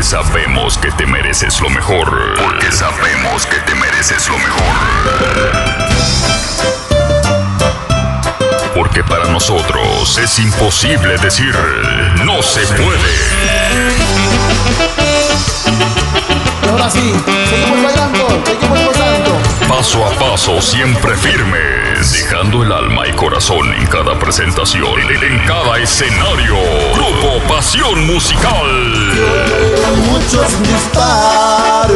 Porque sabemos que te mereces lo mejor. Porque sabemos que te mereces lo mejor. Porque para nosotros es imposible decir no se puede. Y ahora sí, seguimos bailando, seguimos gozando. Paso a paso, siempre firmes, dejando el alma y corazón en cada presentación, en cada escenario. Grupo Pasión Musical. Muchos disparos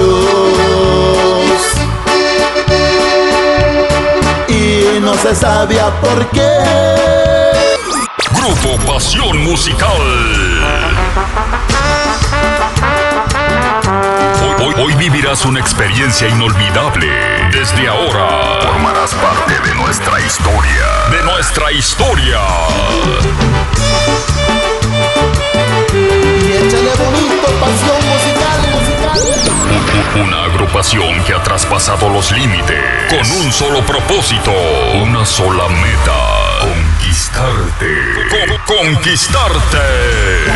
y no se sabía por qué. Grupo Pasión Musical. Hoy vivirás una experiencia inolvidable. Desde ahora formarás parte de nuestra historia. De nuestra historia. Y échale bonito, Pasión Musical. Una agrupación que ha traspasado los límites con un solo propósito, una sola meta. Conquistarte. Conquistarte.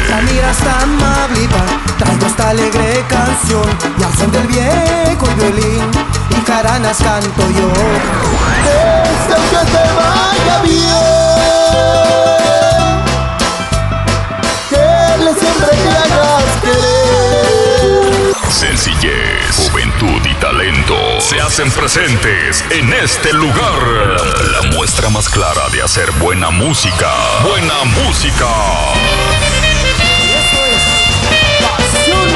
La miras tan amable, traigo esta alegre canción y al son del viejo violín y jaranas canto yo. Deseo que te vaya bien, que le siempre te hagas querer. Sencillez, juventud y talento se hacen presentes en este lugar. La muestra más clara de hacer buena música. Buena música. Eso es Pasión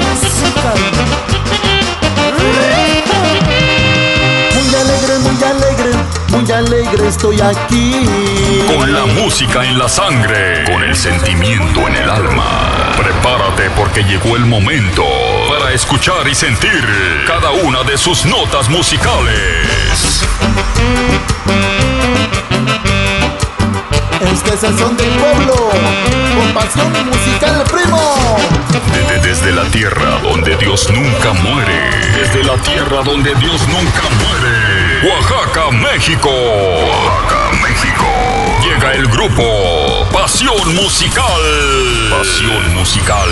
Musical. Muy alegre estoy aquí. Con la música en la sangre, con el sentimiento en el alma. Prepárate porque llegó el momento para escuchar y sentir cada una de sus notas musicales. Este es el son del pueblo, con Pasión Musical, primo. Desde la tierra donde Dios nunca muere. Desde la tierra donde Dios nunca muere. Oaxaca, México. Oaxaca, México. Llega el grupo Pasión Musical. Pasión Musical.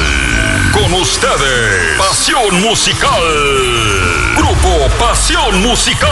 Con ustedes, Pasión Musical. Grupo Pasión Musical.